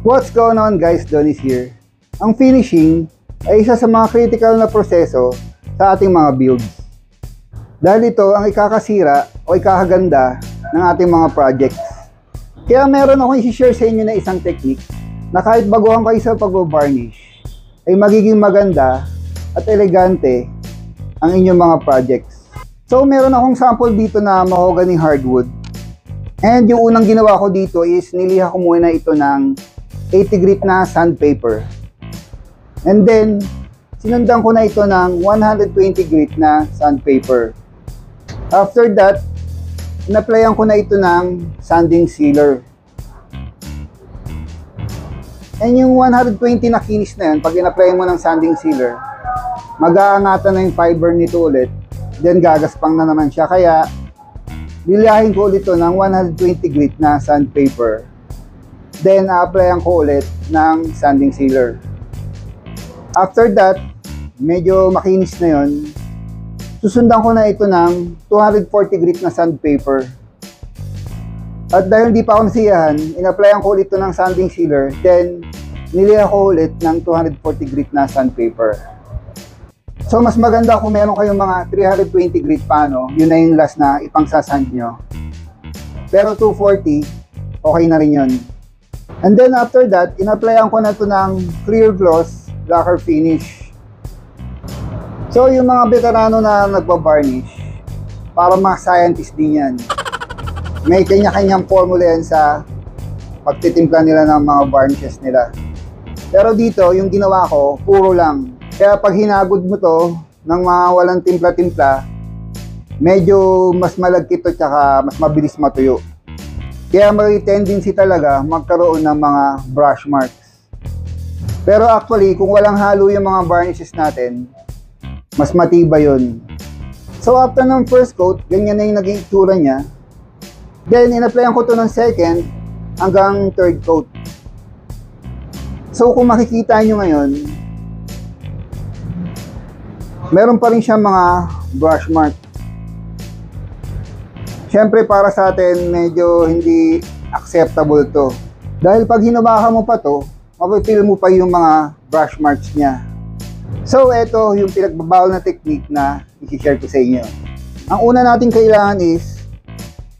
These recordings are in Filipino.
What's going on guys, Donnie here. Ang finishing ay isa sa mga critical na proseso sa ating mga builds. Dahil ito ang ikakasira o ikakaganda ng ating mga projects. Kaya meron akong i-share sa inyo na isang technique na kahit baguhan kayo sa pag-varnish, ay magiging maganda at elegante ang inyong mga projects. So meron akong sample dito na mahogany hardwood. And yung unang ginawa ko dito is niliha ko muna ito ng 80 grit na sandpaper. And then, sinundan ko na ito ng 120 grit na sandpaper. After that, in-applyan ko na ito ng sanding sealer. And yung 120 na finish na yun, pag in-applyan mo ng sanding sealer, mag-aangatan na yung fiber nito ulit. Then gagaspang na naman siya. Kaya, lilahin ko ulit ito ng 120 grit na sandpaper. Then, a-applyan ko ulit ng sanding sealer. After that, medyo makinis na yon. Susundan ko na ito ng 240 grit na sandpaper. At dahil hindi pa ako nasiyahan, in-applyan ko ulit ito ng sanding sealer. Then, niliha ko ulit ng 240 grit na sandpaper. So, mas maganda kung meron kayong mga 320 grit pa, no? Yun na yung last na ipang-sasand nyo. Pero 240, okay na rin yun. And then after that, in-applyan ko na ito ng clear gloss lacquer finish. So yung mga veterano na nagpa-varnish, para mga scientist din yan. May kanya-kanyang formula yan sa pagtitimpla nila ng mga varnishes nila. Pero dito, yung ginawa ko, puro lang. Kaya pag hinagod mo to ng mga walang timpla-timpla, medyo mas malagkit at saka mas mabilis matuyo. Kaya may tendency talaga magkaroon ng mga brush marks. Pero actually, kung walang halo yung mga varnishes natin, mas matibay yun. So after ng first coat, ganyan na yung naging itsura niya. Then, in-applyan ko to ng second hanggang third coat. So kung makikita nyo ngayon, meron pa rin siyang mga brush mark. Siyempre para sa atin, medyo hindi acceptable to. Dahil pag hinawakan mo pa to, mapipil mo pa yung mga brush marks niya. So, ito yung pinagbabawal na technique na i-share ko sa inyo. Ang una natin kailangan is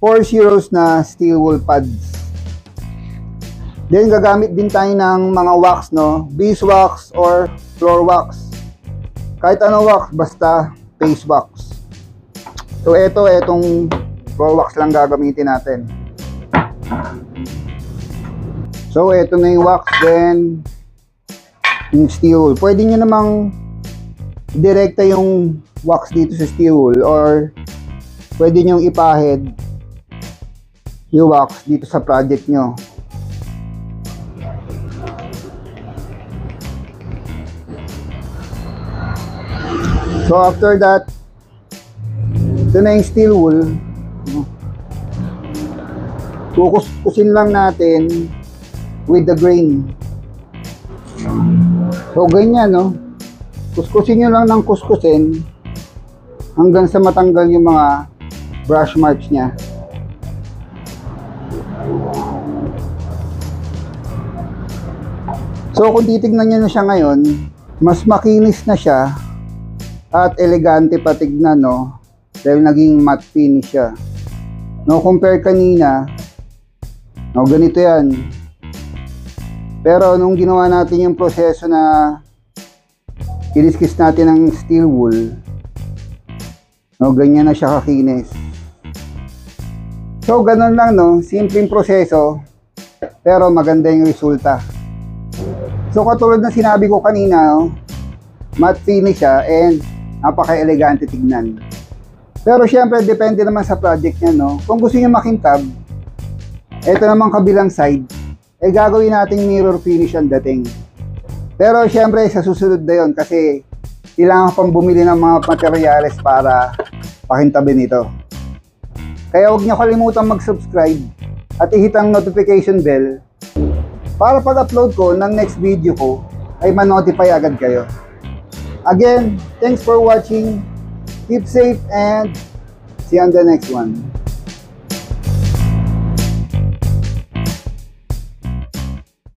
4 zeros na steel wool pads. Then, gagamit din tayo ng mga wax, no? Beeswax or floor wax. Kahit ano wax, basta face wax. So, itong floor wax lang gagamitin natin. So, ito na yung wax, then yung steel wool. Pwede nyo namang direkta yung wax dito sa steel wool or pwede nyo ipahid yung wax dito sa project nyo. So, after that, ito na yung steel wool. Kukuskusin lang natin with the grain. So ganyan, no? Kuskusin nyo lang ng kuskusin hanggang sa matanggal yung mga brush marks nya. So kung titignan nyo na siya ngayon, mas makinis na siya at elegante pa tignan, no? Dahil naging matte finish siya. No, compare kanina, no, ganito yan. Pero nung ginawa natin yung proseso na kiniskis natin ng steel wool, no, ganyan na siya kakinis. So ganun lang, no, simpleng proseso pero maganda yung resulta. So katulad na sinabi ko kanina, no, matte finish siya and napaka-elegante tignan. Pero syempre depende naman sa project niya, no. Kung gusto niyo makintab, ito naman kabilang side, gagawin nating mirror finish ang dating. Pero syempre sa susunod na yun kasi kailangan pang bumili ng mga materyales para pakintabin ito. Kaya huwag niyo kalimutan mag-subscribe at i-hit ang notification bell para pag-upload ko ng next video ko ay ma-notify agad kayo. Again, thanks for watching. Keep safe and see you on the next one.